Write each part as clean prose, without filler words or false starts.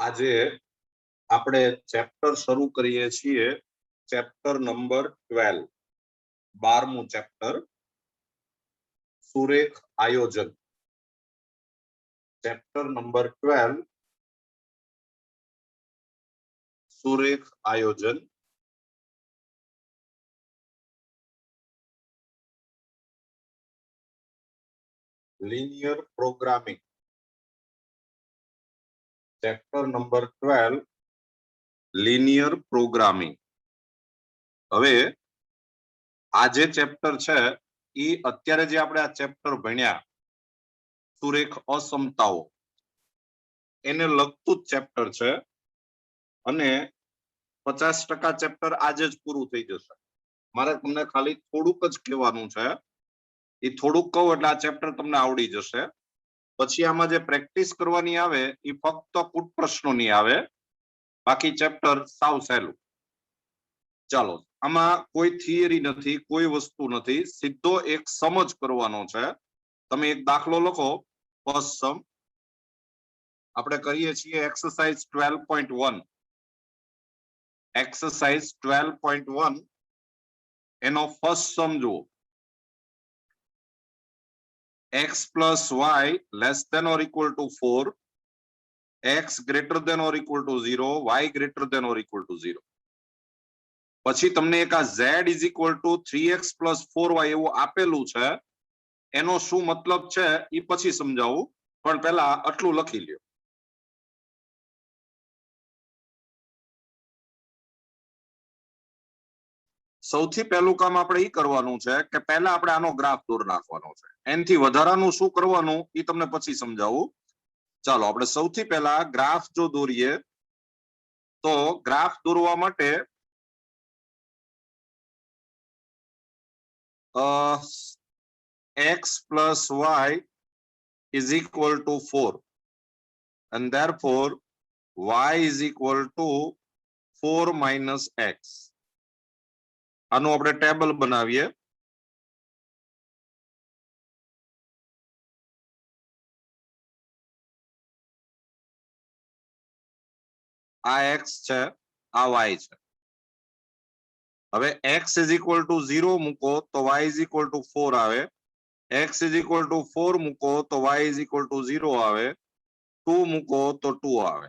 આજે આપણે ચેપ્ટર શરૂ કરીએ છીએ ચેપ્ટર નંબર 12 12મું ચેપ્ટર સુરેખ આયોજન ચેપ્ટર નંબર 12 સુરેખ આયોજન linear programming chapter number 12 linear programming હવે આ જે ચેપ્ટર છે એ અત્યારે જે આપણે આ ચેપ્ટર ભણ્યા સુરેખ અસમતાઓ એને લગતું જ ચેપ્ટર છે અને 50% ચેપ્ટર આજે જ પૂરું થઈ જશે મારે તમને ખાલી થોડુંક જ કહેવાનું છે એ થોડુંક કહું એટલે આ ચેપ્ટર તમને આવડી જશે પછી આમાં જે પ્રેક્ટિસ કરવાની આવે એ ફક્ત કૂટ પ્રશ્નોની આવે બાકી ચેપ્ટર સાવ સહેલું ચાલો આમાં કોઈ થિયરી નથી કોઈ વસ્તુ નથી સીધો એક સમજ કરવાનો છે તમે એક દાખલો લખો ફર્સ્ટ સમ આપણે કરીએ છીએ એક્સરસાઇઝ 12.1 એક્સરસાઇઝ 12.1 એનો ફર્સ્ટ સમ જુઓ x plus y less than or equal to 4 x greater than or equal to 0 y greater than or equal to 0 પછી તમને એક આ z is equal to 3x plus 4y એવું આપેલું છે એનો શું મતલબ છે એ પછી સમજાવું પણ પહેલા આટલું લખી લ્યો સૌથી પહેલું કામ આપણે ઈ કરવાનું છે કે પહેલા આપણે આનો ગ્રાફ દોર નાખવાનો છે એનથી વધારાનું શું કરવાનું ઈ તમને પછી સમજાવું ચાલો આપણે સૌથી પહેલા ગ્રાફ જો દોરીએ તો ગ્રાફ દોરવા માટે x plus y is equal to 4 and therefore y is equal to 4 minus x આનું આપણે ટેબલ બનાવીએ આ x છે આ y છે હવે x is equal to 0 મૂકો તો y is equal to 4 આવે x is equal to 4 મૂકો તો y is equal to 0 આવે 2 મૂકો તો 2 આવે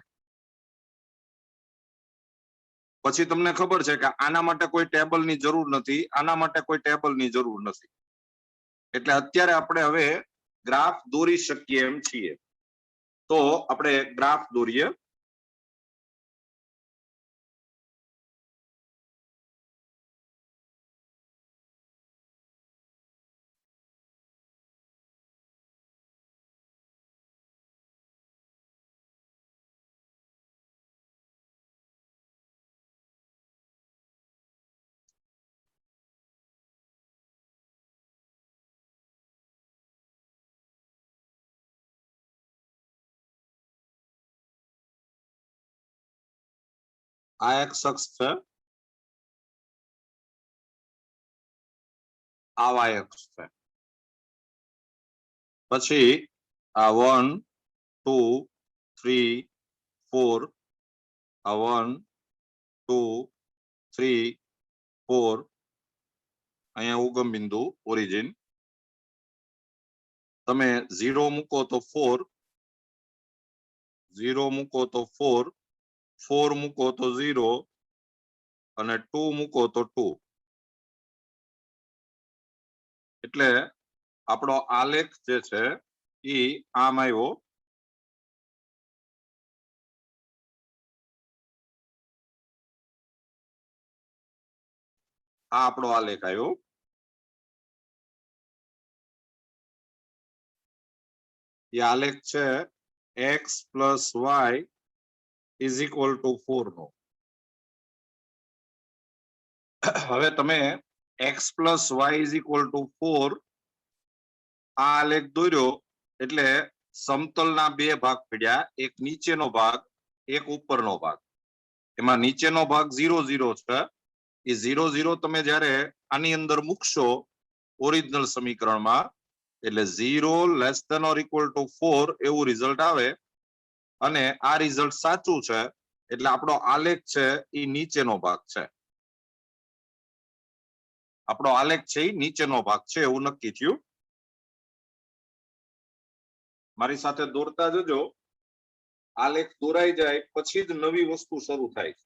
પછી તમને ખબર છે કે આના માટે કોઈ ટેબલની જરૂર નથી આના માટે કોઈ ટેબલની જરૂર નથી એટલે અત્યારે આપણે હવે ગ્રાફ દોરી શકીએ એમ છીએ તો આપણે ગ્રાફ દોરીએ આ x અક્ષ છે આ y અક્ષ છે પછી આ 1 2 3 4 આ 1 2 3 4 અહીંયા ઉગમ બિંદુ ઓરિજિન તમે 0 મૂકો તો 4 0 મૂકો તો 4 4 મૂકો તો 0 અને 2 મૂકો તો 2 એટલે આપણો આલેખ જે છે ઈ આમ આવ્યો આ આપણો આલેખ આવ્યો એ આલેખ છે x plus y is equal to 4 નો હવે તમે x plus y is equal to 4 આ આલેખ દોર્યો એટલે સમતલના બે ભાગ પડ્યા એક નીચેનો ભાગ એક ઉપરનો ભાગ એમાં નીચેનો ભાગ 0 0 છે એ 0 0 તમે જ્યારે આની અંદર મૂકશો ઓરિજિનલ સમીકરણમાં એટલે 0 less than or equal to 4 એવું રિઝલ્ટ આવે અને આ રિઝલ્ટ સાચું છે એટલે આપણો આલેખ છે એ નીચેનો ભાગ છે. આપણો આલેખ છે એ નીચેનો ભાગ છે એવું નક્કી થયું. મારી સાથે દોરતા જજો. આલેખ દોરાઈ જાય પછી જ નવી વસ્તુ શરૂ થાય છે.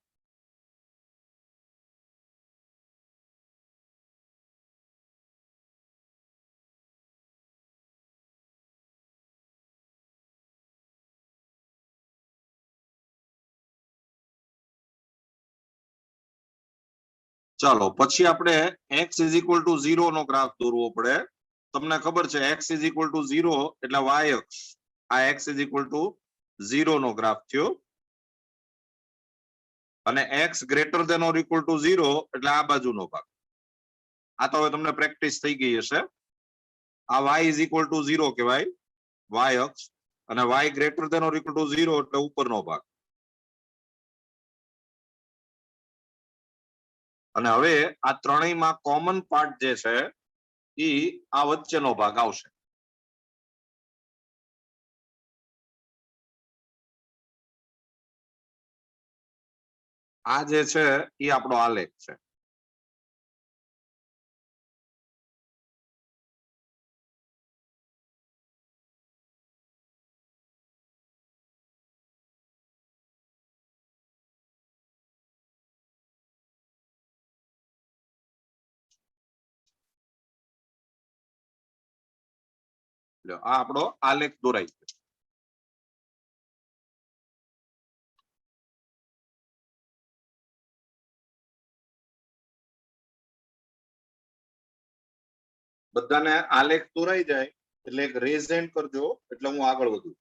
ચાલો પછી આપણે x ઇઝ ઇક્વલ ટુ 0 નો ગ્રાફ દોરવો પડે. તમને ખબર છે x ઇઝ ઇક્વલ ટુ 0 એટલે y અક્ષ. આ x ઇઝ ઇક્વલ ટુ 0 નો ગ્રાફ થયો અને x greater than or equal to 0 એટલે આ બાજુનો ભાગ. આ તો હવે તમને પ્રેક્ટિસ થઈ ગઈ હશે. આ y ઇઝ ઇક્વલ ટુ 0 કહેવાય y અક્ષ અને y greater than or equal to 0 એટલે ઉપરનો ભાગ. અને હવે આ ત્રણેયમાં કોમન પાર્ટ જે છે એ આ વચ્ચેનો ભાગ આવશે. આ જે છે એ આપણો આલેખ છે. આ આપણો આલેખ દોરાઈ ગયો. બધાને આલેખ દોરાઈ જાય એટલે એક રેઝ હેન્ડ કરજો એટલે હું આગળ વધું.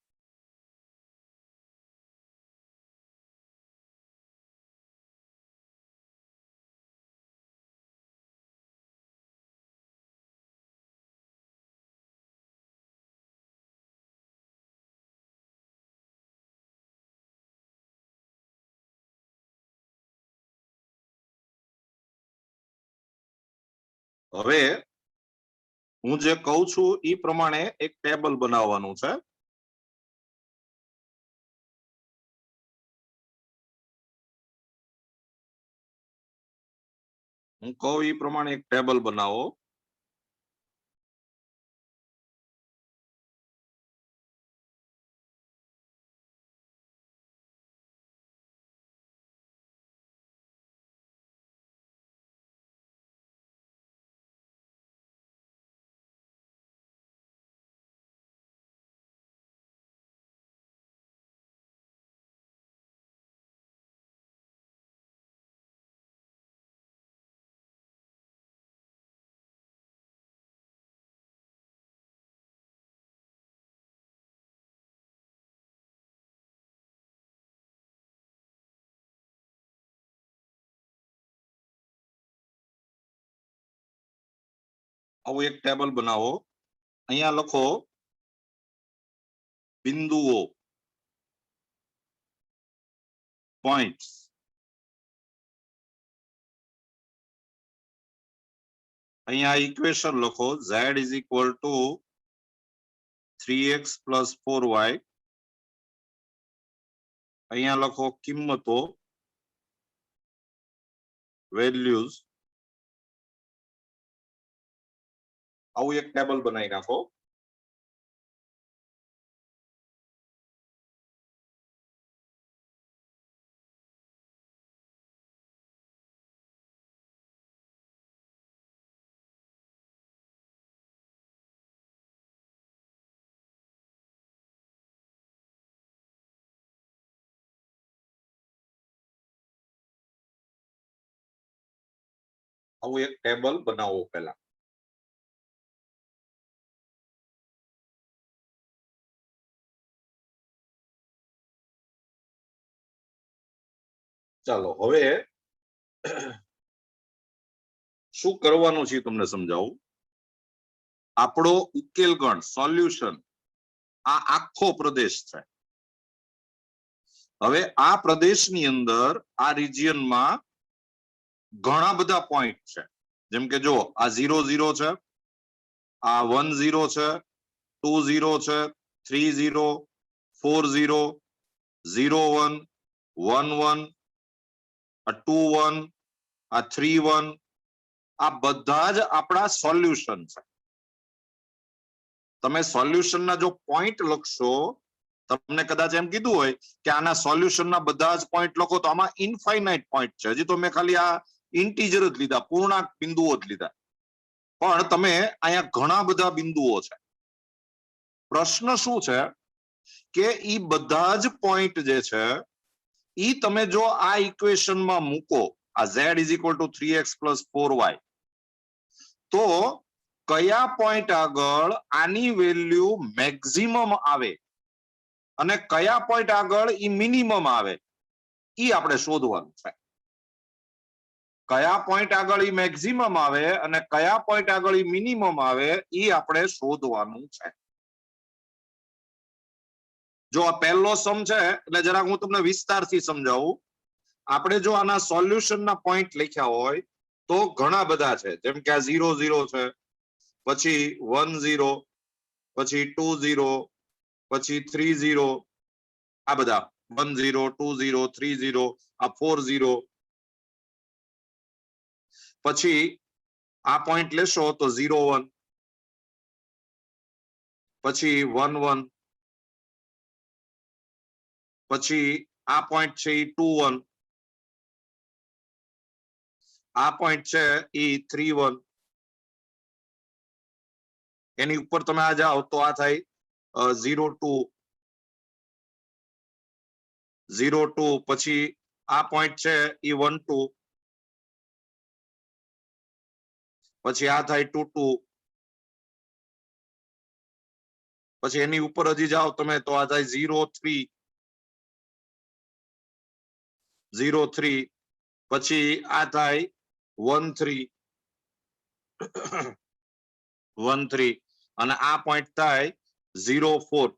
હવે હું જે કહું છું એ પ્રમાણે એક ટેબલ બનાવવાનું છે. હું કહું એ પ્રમાણે એક ટેબલ બનાવો. આવું એક ટેબલ બનાવો. અહીંયા લખો બિંદુઓ પોઈન્ટ્સ. અહીંયા ઇક્વેશન લખો z is equal two 3x plus 4y. અહીંયા લખો કિંમતો વેલ્યુઝ. આવું એક ટેબલ બનાવી નાખો. આવું એક ટેબલ બનાવો પહેલા. ચાલો હવે શું કરવાનું છે તમને સમજાવું. આપણો ઉકેલ ગણ સોલ્યુશન આ આખો પ્રદેશ છે. હવે આ પ્રદેશની અંદર આ રિજિયનમાં ઘણા બધા પોઈન્ટ છે. જેમ કે જો આ 0 0 છે, આ 1 0 છે, 2 0 છે, 3 0, 4 0, 0 1 1 1 2 1 3 1 આ બધા જ આપણા સોલ્યુશન છે. તમે સોલ્યુશનના જો પોઈન્ટ લખશો, તમને કદાચ એમ કીધું હોય કે આના સોલ્યુશનના બધા જ પોઈન્ટ લખો, તો આમાં ઇન્ફાઇનાઇટ પોઈન્ટ છે. હજી તો મેં ખાલી આ ઇન્ટીજર જ લીધા, પૂર્ણાંક બિંદુઓ જ લીધા, પણ તમે અહીંયા ઘણા બધા બિંદુઓ છે. પ્રશ્ન શું છે કે ઈ બધા જ પોઈન્ટ જે છે ઈ તમે જો આ ઇક્વેશનમાં મૂકો, આ z is equal two 3x plus 4y, તો કયા પોઈન્ટ આગળ આની વેલ્યુ મેક્સિમમ આવે અને કયા પોઈન્ટ આગળ ઈ મિનિમમ આવે, ઈ આપણે શોધવાનું છે. કયા પોઈન્ટ આગળ ઈ મેક્સિમમ આવે અને કયા પોઈન્ટ આગળ ઈ મિનિમમ આવે, ઈ આપણે શોધવાનું છે. જો આ પહેલો સમ છે એટલે જરાક હું તમને વિસ્તારથી સમજાવું. આપણે જો આના સોલ્યુશનના પોઈન્ટ લખ્યા હોય તો ઘણા બધા છે, જેમ કે આ 0 0 છે, પછી 1 0, પછી 2 0, પછી 3 0, આ બધા 1 0 2 0 3 0, આ 4 0, પછી આ પોઈન્ટ લેશો તો 0 1, પછી 1 1, પછી આ પોઈન્ટ છે એ 2 1, આ પોઈન્ટ છે એ 3 1, એની ઉપર તમે આ જાઓ તો આ થાય 0 2 0 2, પછી આ પોઈન્ટ છે એ 1 2, પછી આ થાય 2 2, પછી એની ઉપર હજી જાઓ તમે તો આ થાય 0 3 0 3, પછી આ થાય 1 3 1 3, અને આ પોઈન્ટ થાય 0 4.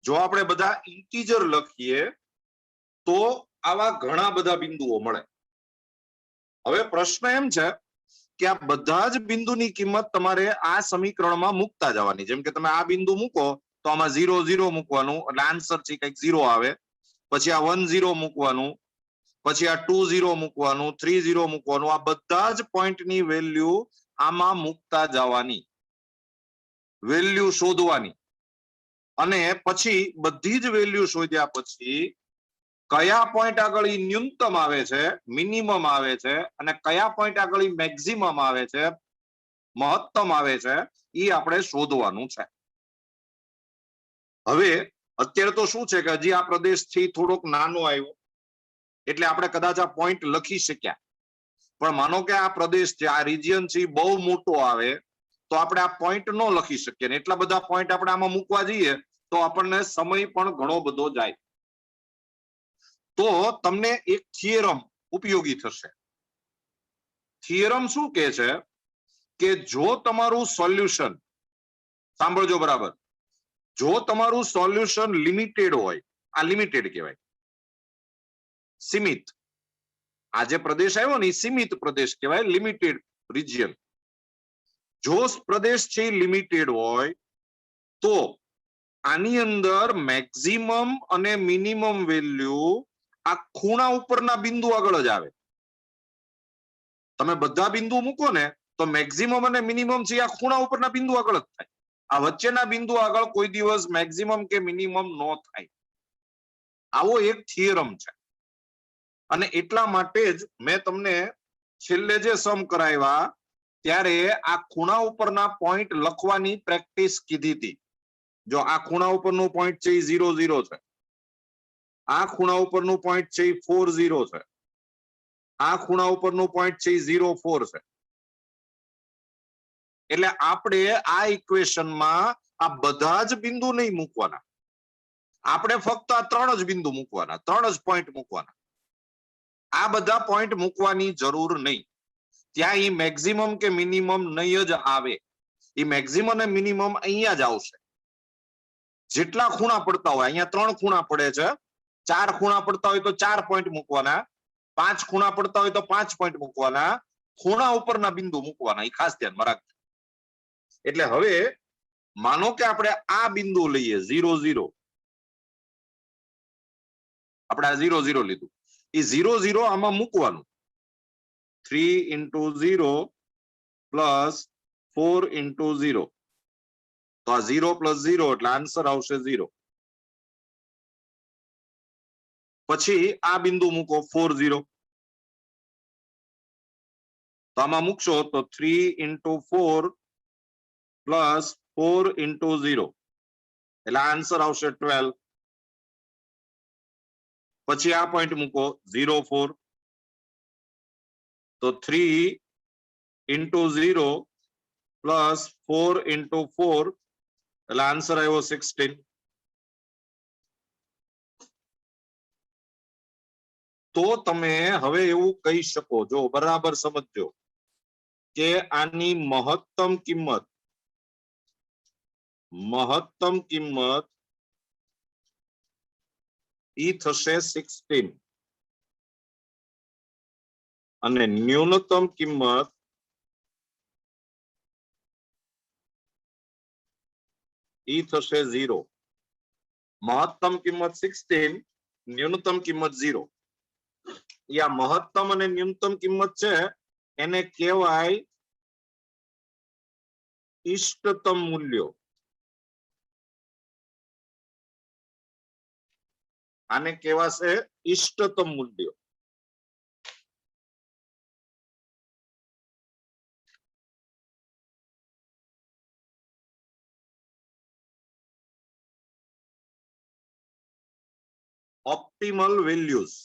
જો આપણે બધા ઇન્ટીજર લખીએ તો આવા ઘણા બધા બિંદુઓ મળે. હવે પ્રશ્ન એમ છે કે આ બધા જ બિંદુની કિંમત તમારે આ સમીકરણમાં મૂકતા જવાની. જેમ કે તમે આ બિંદુ મૂકો તો આમાં 0 0 મૂકવાનું, એટલે આન્સર છે કંઈક 0 આવે. પછી આ 1 0 મૂકવાનું, પછી આ 2 0 મૂકવાનું, 3 0 મૂકવાનું. આ બધા જ પોઈન્ટની વેલ્યુ આમાં મૂકતા જવાની, વેલ્યુ શોધવાની, અને પછી બધી જ વેલ્યુ શોધ્યા પછી કયા પોઈન્ટ આગળ ઈ ન્યૂનતમ આવે છે, મિનિમમ આવે છે, અને કયા પોઈન્ટ આગળ ઈ મેક્સિમમ આવે છે, મહત્તમ આવે છે, ઈ આપણે શોધવાનું છે. હવે અત્યારે તો શું છે કે હજી આ પ્રદેશથી થોડોક નાનો આવ્યો એટલે આપણે કદાચ આ પોઈન્ટ લખી શક્યા, પણ માનો કે આ પ્રદેશ છે, આ રિજિયન છે બહુ મોટો આવે તો આપણે આ પોઈન્ટ ન લખી શકીએ ને એટલા બધા પોઈન્ટ આપણે આમાં મૂકવા જઈએ તો આપણને સમય પણ ઘણો બધો જાય. તો તમને એક થિયરમ ઉપયોગી થશે. થિયરમ શું કહે છે કે જો તમારું સોલ્યુશન, સાંભળજો બરાબર, જો તમારું સોલ્યુશન લિમિટેડ હોય, આ લિમિટેડ કહેવાય, સીમિત, આ જે પ્રદેશ આવ્યો ને એ સીમિત પ્રદેશ કહેવાય, લિમિટેડ રિજિયન. જો પ્રદેશ છે લિમિટેડ હોય તો આની અંદર મેક્સિમમ અને મિનિમમ વેલ્યુ આ ખૂણા ઉપરના બિંદુ આગળ જ આવે. તમે બધા બિંદુ મૂકો ને તો મેક્સિમમ અને મિનિમમ છે આ ખૂણા ઉપરના બિંદુ આગળ જ થાય. આ વચ્ચેના બિંદુ આગળ કોઈ દિવસ મેક્સિમમ કે મિનિમમ ન થાય. આવો એક થિયરમ છે. અને એટલા માટે જ મેં તમને છેલ્લે જે સમ કરાવ્યા ત્યારે આ ખૂણા ઉપરના પોઈન્ટ લખવાની પ્રેક્ટિસ કીધી હતી. જો આ ખૂણા ઉપરનું પોઈન્ટ છે 0 0 છે, આ ખૂણા ઉપરનું પોઈન્ટ છે 4 0 છે, આ ખૂણા ઉપરનું પોઈન્ટ છે 0 4 છે. એટલે આપણે આ ઇક્વેશનમાં આ બધા જ બિંદુ નહીં મૂકવાના, આપણે ફક્ત આ 3 જ બિંદુ મૂકવાના, 3 જ પોઈન્ટ મૂકવાના. આ બધા પોઈન્ટ મૂકવાની જરૂર નહીં. ત્યાં ઈ મેક્સિમમ કે મિનિમમ નહીં જ આવે. ઈ મેક્સિમમ અને મિનિમમ અહીંયા જ આવશે. જેટલા ખૂણા પડતા હોય, અહીંયા 3 ખૂણા પડે છે, 4 ખૂણા પડતા હોય તો 4 પોઈન્ટ મૂકવાના, 5 ખૂણા પડતા હોય તો 5 પોઈન્ટ મૂકવાના, ખૂણા ઉપરના બિંદુ મૂકવાના. એ ખાસ ધ્યાનમાં રાખજો. એટલે હવે માનો કે આપણે આ બિંદુ લઈએ 0 0, આપણે આ 0 0 લીધું, એ 0 0 આમાં મૂકવાનું. 3 into 0 plus 4 into 0, તો આ 0 plus 0 એટલે આન્સર આવશે 0. પછી આ બિંદુ મૂકો 4 0, તો આમાં મૂકશો તો 3 into 4 plus 4 into 0 એટલે આન્સર આવશે 12. પછી આ પોઈન્ટ મૂકો 0 4, તો 3 into 0 plus 4 into 4 એટલે આન્સર આવ્યો 16. તો તમે હવે એવું કહી શકો, જો બરાબર સમજજો, કે આની મહત્તમ કિંમત ઈ થશે 16 અને ન્યૂનતમ કિંમત ઈ થશે 0. મહત્તમ કિંમત 16, ન્યૂનતમ કિંમત 0. આ મહત્તમ અને ન્યૂનતમ કિંમત છે એને કહેવાય ઇષ્ટતમ મૂલ્યો. આને કહેવાશે ઇષ્ટતમ મૂલ્યો. Optimal values.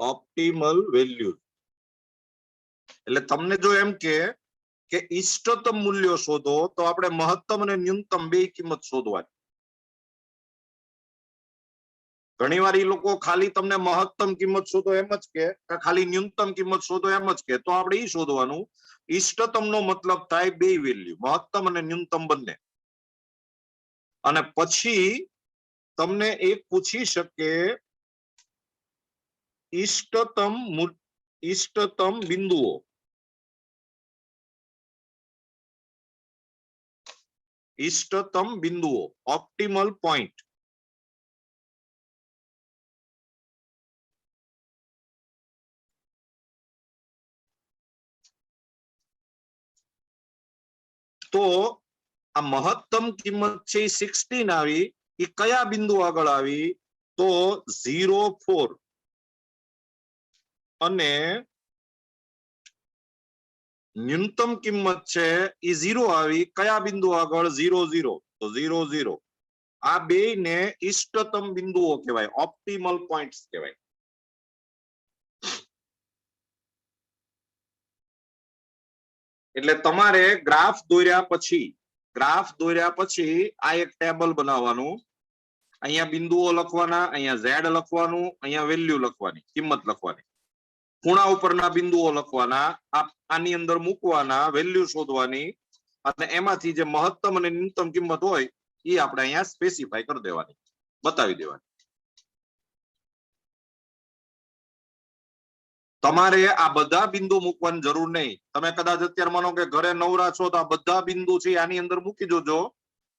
ઓપ્ટિમલ વેલ્યુ એટલે તમને જો એમ કે ઇષ્ટતમ મૂલ્યો શોધો, તો આપણે મહત્તમ અને ન્યૂનતમ બે કિંમત શોધવાની. ઘણીવાર એ લોકો ખાલી તમને મહત્તમ કિંમત શોધો એમ જ કે ખાલી ન્યૂનતમ કિંમત શોધો એમ જ કે, તો આપણે એ શોધવાનું. ઇષ્ટતમ નો મતલબ થાય બે વેલ્યુ, મહત્તમ અને ન્યૂનતમ બંને. અને પછી તમને એક પૂછી શકે ઇષ્ટતમ બિંદુઓ. ઇષ્ટતમ બિંદુઓ, ઓપ્ટિમલ પોઈન્ટ. તો આ મહત્તમ કિંમત છે 16 આવી, એ કયા બિંદુ આગળ આવી? તો 0 4. અને ન્યૂનતમ કિંમત છે એ 0 આવી, કયા બિંદુ આગળ? 0 0. તો 0 0. આ બે ને ઇષ્ટતમ બિંદુઓ કહેવાય, ઓપ્ટિમલ પોઈન્ટ્સ કહેવાય. એટલે તમારે ગ્રાફ દોર્યા પછી આ એક ટેબલ બનાવવાનું. અહીંયા બિંદુઓ લખવાના, અહીંયા ઝેડ લખવાનું, અહીંયા વેલ્યુ લખવાની, કિંમત લખવાની. ખૂણા ઉપરના બિંદુઓ લખવાના, આની અંદર મૂકવાના, વેલ્યુ શોધવાની, અને એમાંથી જે મહત્તમ અને ન્યૂનતમ કિંમત હોય એ આપણે અહીંયા સ્પેસિફાઈ કરી દેવાની, બતાવી દેવાની. તમારે આ બધા બિંદુ મૂકવાની જરૂર નહીં. તમે કદાચ અત્યારે માનો કે ઘરે નવરા છો, તો આ બધા બિંદુ છે આની અંદર મૂકી જોજો.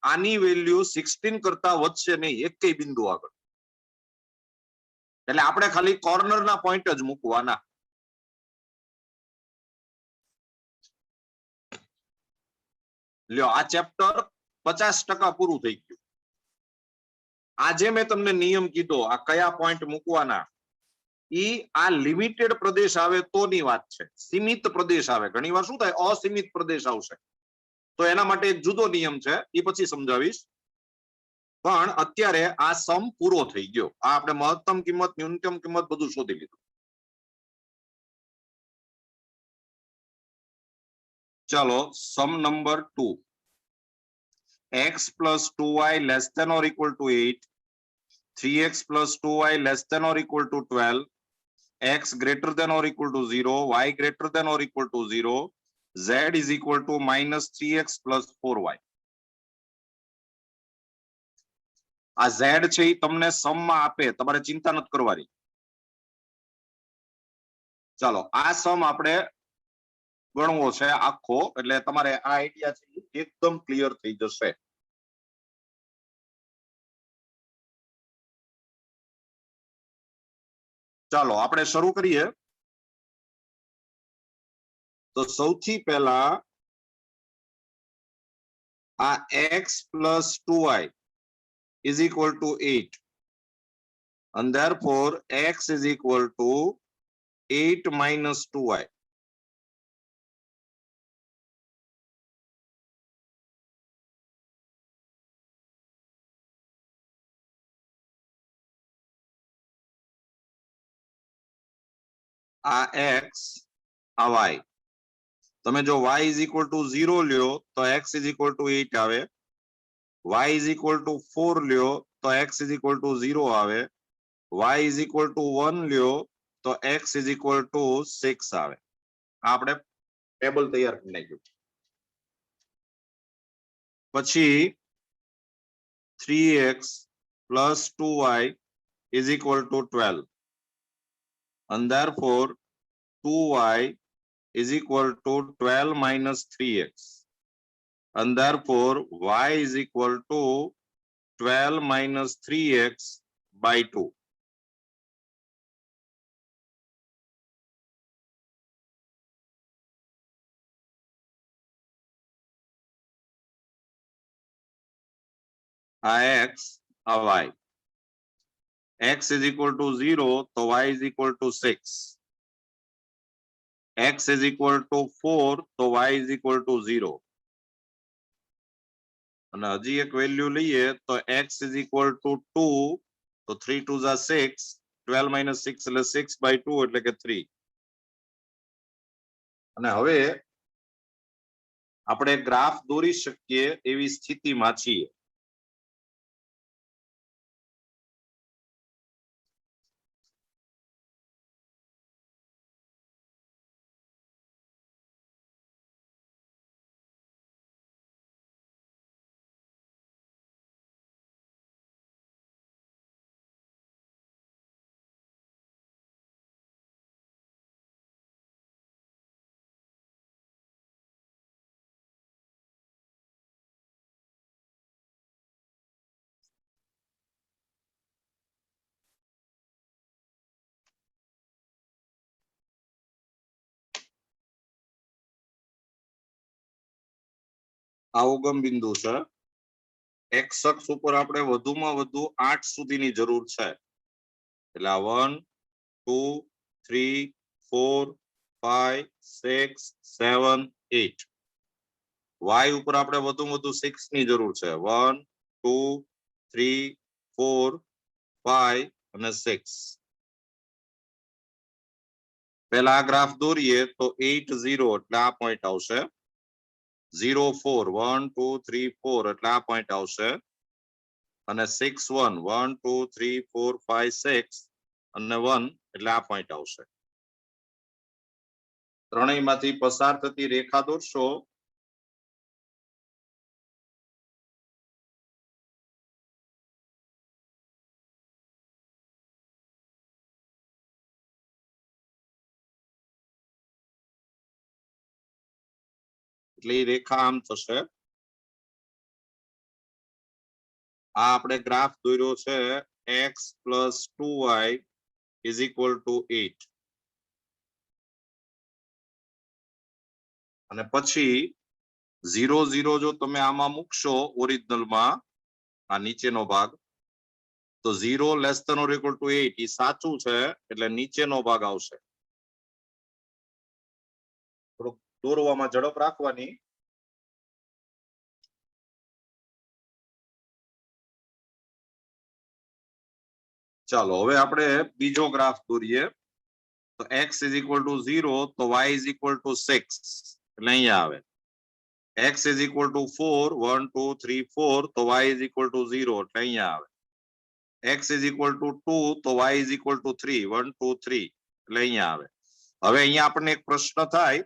આની વેલ્યુ 16 કરતા વધશે નહીં એકેય બિંદુ આગળ. એટલે આપણે ખાલી કોર્નરના પોઈન્ટ જ મૂકવાના. લ્યો, આ ચેપ્ટર 50% પૂરું થઈ ગયું. આજે મેં તમને નિયમ કીધો, આ કયા પોઈન્ટ મૂકવાના, ઈ આ લિમિટેડ પ્રદેશ આવે તો ની વાત છે. સીમિત પ્રદેશ આવે, ઘણીવાર શું થાય, અસીમિત પ્રદેશ આવશે, તો એના માટે એક જુદો નિયમ છે, એ પછી સમજાવીશ. પણ અત્યારે આ સમ પૂરો થઈ ગયો. આ આપણે મહત્તમ કિંમત, ન્યૂનતમ કિંમત બધું શોધી લીધું. ચાલો, સમ number 2. x plus 2y less than or equal to 8, 3x plus 2y less than or equal to 12, x greater than or equal to 0, y greater than or equal to 0, z is equal to minus 3x plus 4y. આ z છે એ તમને સમ માં આપે, તમારે ચિંતા નથી કરવાની. ચાલો, આ સમ આપણે ગણવો છે આખો, એટલે તમારે આ આઈડિયા છે એકદમ ક્લિયર થઈ જશે. ચાલો આપણે શરૂ કરીએ. તો સૌથી પહેલા આ x plus 2y is equal to 8, and therefore x is equal to 8 minus 2y. આ x આ y, તમે જો y is equal to 0 લ્યો તો x is equal to 8 આવે, y is equal to 4 લ્યો તો x is equal to 0 આવે, y is equal to 1 લ્યો તો x is equal to 6 આવે. આપણે ટેબલ તૈયાર કરી નાખ્યું. પછી 3x plus 2y is equal to 12, and therefore 2y is equal to 12 minus 3x, and therefore y is equal to 12 minus 3x by 2. આ x આ y, x is equal to 0 તો y is equal to 6, x is equal to 4 તો y is equal to 0, અને હજી એક value લઈએ તો x is equal to 2 તો 3 2s are 6, 12 minus 6 એટલે 6 by 2 એટલે કે 3. અને હવે આપણે ગ્રાફ દોરી શકીએ એવી સ્થિતિમાં છીએ. આ ઉગમ બિંદુ છે. x અક્ષ ઉપર આપણે વધુમાં વધુ 8 સુધીની જરૂર છે, એટલે 1 2 3 4 5 6 7 8. y ઉપર આપણે વધુમાં વધુ 6 ની જરૂર છે, 1 2 3 4 5 અને 6. પહેલા આ ગ્રાફ દોરીએ તો 8 0 એટલે આ પોઈન્ટ આવશે, 0 4 1 2 3 4 એટલે આ પોઈન્ટ આવશે, અને 6 1 1 2 3 4 5 6 અને 1 એટલે આ પોઈન્ટ આવશે. ત્રણેયમાંથી પસાર થતી રેખા દોરશો એટલે એ રેખા આમ થશે. આ આપણે ગ્રાફ દોર્યો છે x plus 2y is equal to 8, અને પછી 0 0 જો તમે આમાં મૂકશો ઓરિજિનલમાં આ નીચેનો ભાગ, તો 0 less than or equal to 8 એ સાચું છે એટલે નીચેનો ભાગ આવશે. થોડુંક દોરવામાં ઝડપ રાખવાની. ચાલો હવે આપણે બીજો ગ્રાફ દોરીએ. તો x is equal to 0 તો y is equal to 6 એટલે અહીંયા આવે. x is equal to 4 1 2 3 4 તો y is equal to 0 એટલે અહીંયા આવે. x is equal to 2 તો y is equal to 3 1 2 3 એટલે અહીંયા આવે. હવે અહીંયા આપણને એક પ્રશ્ન થાય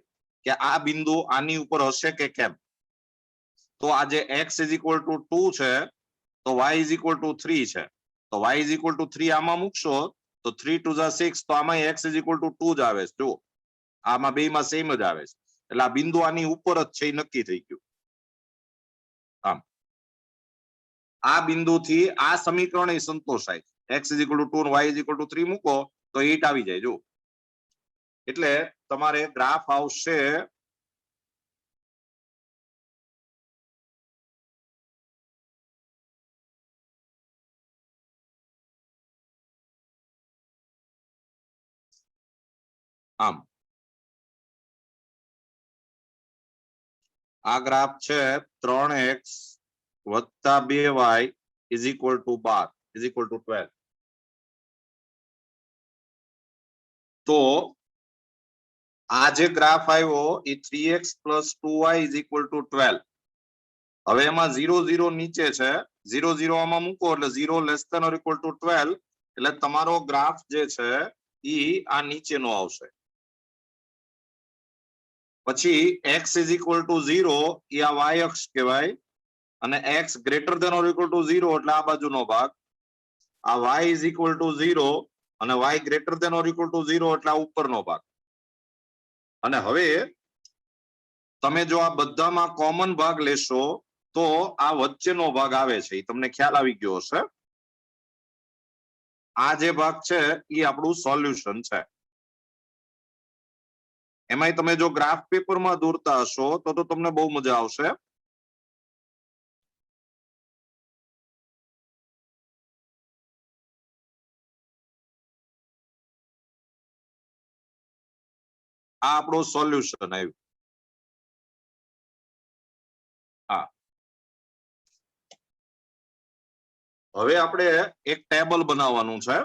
કે આ બિંદુ આની ઉપર હશે કે કેમ? તો આ જે x is equal to 2 છે તો y is equal to 3 છે, તો y is equal to 3 આમાં મૂકશો તો 3 2s are 6 તો આમાં x is equal to 2 જ આવે છે. જો આમાં બેયમાં સેમ જ આવે છે, એટલે આ બિંદુ આની ઉપર જ છે એ નક્કી થઈ ગયું. આમ આ બિંદુથી આ સમીકરણ એ સંતોષાય. x = 2 y = 3 મૂકો તો 8 આવી જાય. જો એટલે તમારે ગ્રાફ આવશે આમ. આ ગ્રાફ છે 3x + 2y = 12 = 12. તો આ જે ગ્રાફ આવ્યો એ 3x + 2y = 12. હવે એમાં 0 0 નીચે છે, 0 0 આમાં મૂકો એટલે 0 <= 12 એટલે તમારો ગ્રાફ જે છે ઈ આ નીચેનો આવશે. પછી x = 0 એ આ y અક્ષ કહેવાય અને x > 0 એટલે આ બાજુનો ભાગ, આ y = 0 અને y > 0 એટલે આ ઉપરનો ભાગ. અને હવે તમે જો આ બધામાં કોમન ભાગ લેશો તો આ વચ્ચેનો ભાગ આવે છે, એ તમને ખ્યાલ આવી ગયો હશે. આ જે ભાગ છે એ આપણું સોલ્યુશન છે. એમાંય તમે જો ગ્રાફ પેપરમાં દોરતા હશો તો તમને બહુ મજા આવશે. આ આપણું સોલ્યુશન આવ્યું. હા, હવે આપણે એક ટેબલ બનાવવાનું છે.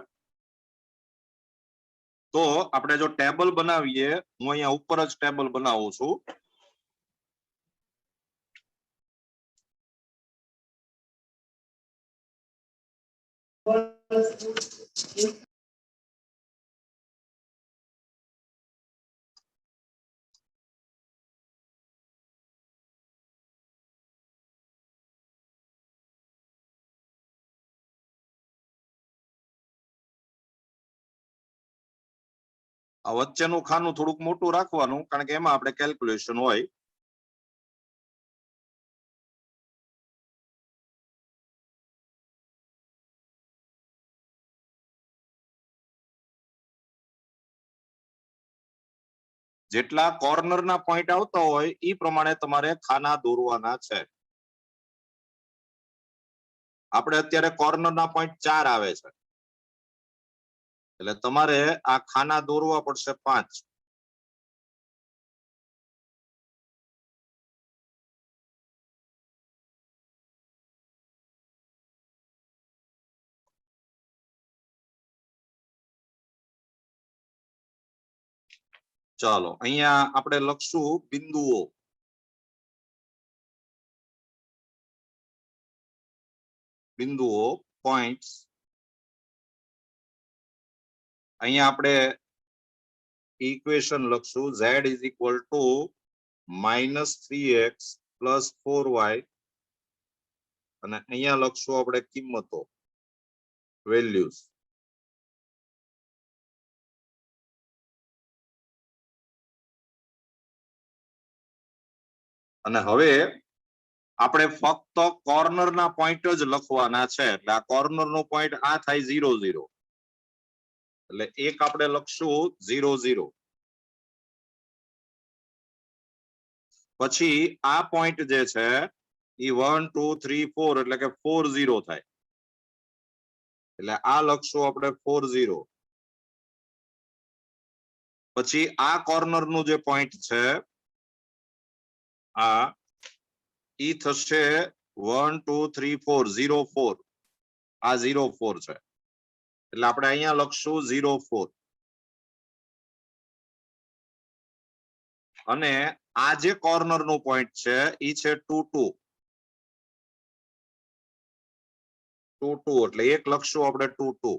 તો આપણે જો ટેબલ બનાવીએ, હું અહીંયા ઉપર જ ટેબલ બનાવું છું. આ વચ્ચેનું ખાનું થોડુંક મોટું રાખવાનું, કારણ કે એમાં આપણે કેલ્ક્યુલેશન હોય. જેટલા કોર્નરના પોઈન્ટ આવતા હોય એ પ્રમાણે તમારે ખાના દોરવાના છે. આપણે અત્યારે કોર્નરના પોઈન્ટ 4 આવે છે, એટલે તમારે આ ખાના દોરવા પડશે 5. ચાલો અહીંયા આપણે લખશું બિંદુઓ. બિંદુઓ, પોઈન્ટ્સ. અહીંયા આપણે ઇક્વેશન લખશું z = -3x + 4y અને અહીંયા લખશું આપણે કિંમતો, વેલ્યુઝ. અને હવે આપણે ફક્ત કોર્નરના પોઈન્ટ જ લખવાના છે, એટલે આ કોર્નરનો પોઈન્ટ આ થાય 0 0, એટલે એક આપણે લખશું 0 0. પછી આ પોઈન્ટ જે છે એ 1 2 3 4 એટલે કે 4 0 થાય, એટલે આ લખશું આપણે 4 0. પછી આ કોર્નરનું જે પોઈન્ટ છે આ ઈ થશે 1 2 3 4 0 4, આ 0 4 છે, એટલે આપણે અહીંયા લખશું 0 4. અને આ જે કોર્નરનું પોઈન્ટ છે ઈ છે 2 2 2 2, એટલે એક લખશું આપણે 2 2.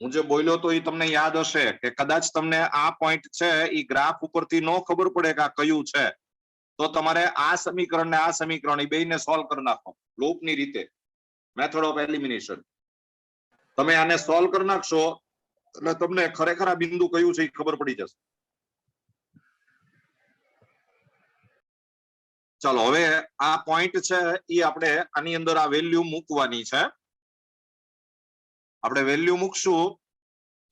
હું જે બોલ્યો તો એ તમને યાદ હશે કે કદાચ તમને આ પોઈન્ટ છે એ ગ્રાફ ઉપરથી ન ખબર પડે કે આ કયું છે, તો તમારે આ સમીકરણ ને આ સમીકરણ એ બેયને સોલ્વ કરી નાખો લૂપની રીતે, મેથડ ઓફ એલિમિનેશન. તમે આને સોલ્વ કરી નાખશો એટલે તમને ખરેખર આ બિંદુ કયું છે એ ખબર પડી જશે. ચાલો હવે આ પોઈન્ટ છે એ આપણે આની અંદર આ વેલ્યુ મૂકવાની છે. આપણે વેલ્યુ મૂકશું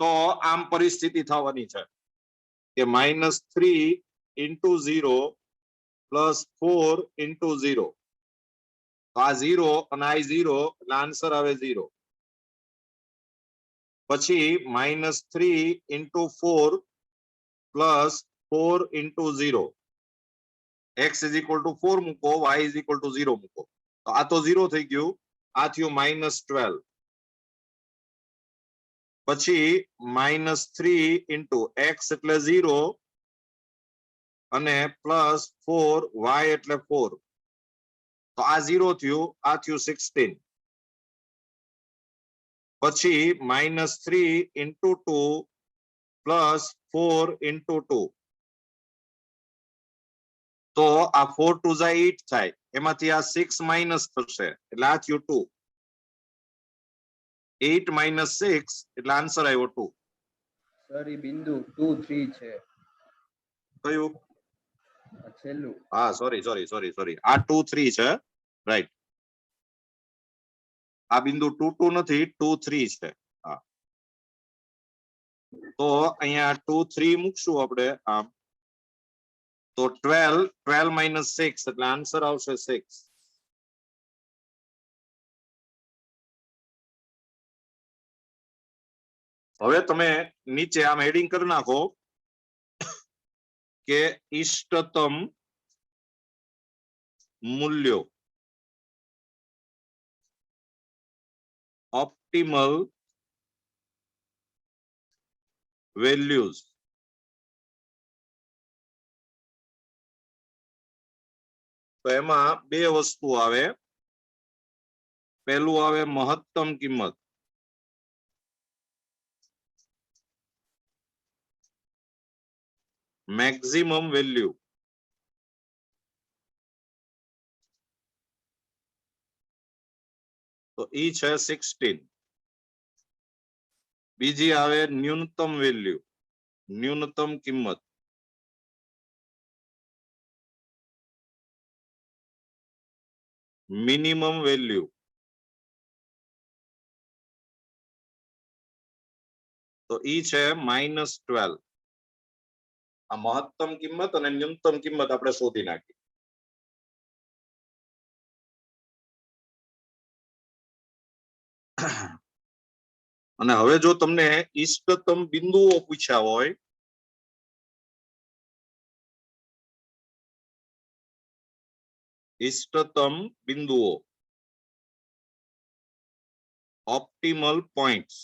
તો આમ પરિસ્થિતિ થવાની છે કે -3 × 0 + 4 × 0. તો આ 0 અને આ 0 એટલે આન્સર આવે 0. પછી -3 × 4 + 4 × 0. x = 4 મૂકો, y = 0 મૂકો. તો આ તો 0 થઈ ગયું, આ થયું -12. પછી -3 × x એટલે 0 અને +4 y એટલે 4. તો આ 0 થયું, આ થયું 16. પછી -3 × 2 + 4 × 2. તો આ 4 2 8 થાય, એમાંથી આ 6 માઇનસ થશે એટલે આ થયું 2. 8 - 6 એટલે આન્સર આવ્યો 2. સર ઈ બિંદુ 2 3 છે. કયું? છેલ્લું. હા સોરી. આ 2 3 છે, રાઈટ. આ બિંદુ 2 2 નથી, 2 3 છે. હા, તો અહીંયા 2 3 મૂકશું આપણે આમ. તો 12 - 6 એટલે આન્સર આવશે 6. હવે તમે નીચે આમ હેડિંગ કરી નાખો કે ઇષ્ટતમ મૂલ્યો, ઓપ્ટિમલ વેલ્યુઝ. તો એમાં બે વસ્તુ આવે. પહેલું આવે મહત્તમ કિંમત, મેક્સિમમ વેલ્યુ. તો ઈ છે 16. બીજી આવે ન્યૂનતમ વેલ્યુ, ન્યૂનતમ કિંમત, મિનિમમ વેલ્યુ. તો ઈ છે -12. આ મહત્તમ કિંમત અને ન્યૂનતમ કિંમત આપણે શોધી નાખી. અને હવે જો તમને ઇષ્ટતમ બિંદુઓ પૂછ્યા હોય, ઇષ્ટતમ બિંદુઓ, ઓપ્ટિમલ પોઈન્ટ્સ,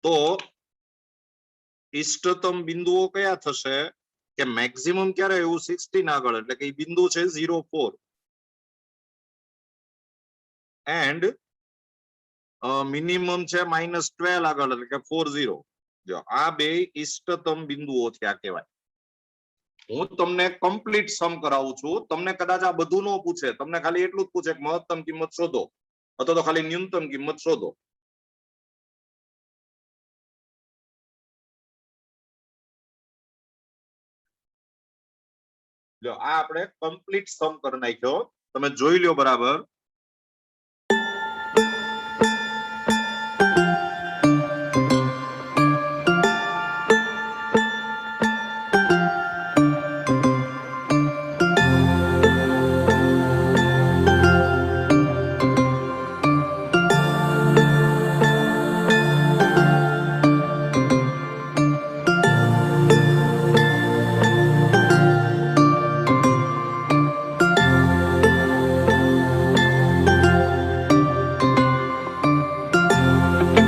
તો ઇષ્ટતમ બિંદુઓ કયા થશે કે મેક્સિમમ ક્યારે એવું 16 આગળ, એટલે કે બિંદુ છે 0 4 એન્ડ મિનિમમ છે -12 આગળ, એટલે કે 4 0. જો આ બે ઇષ્ટતમ બિંદુઓ થયા કહેવાય. હું તમને કમ્પ્લીટ સમ કરાવું છું. તમને કદાચ આ બધું ન પૂછે, તમને ખાલી એટલું જ પૂછે કે મહત્તમ કિંમત શોધો અથવા તો ખાલી ન્યૂનતમ કિંમત શોધો. જો આ આપણે કમ્પ્લીટ સમ કરી નાખ્યો, તમે જોઈ લ્યો બરાબર.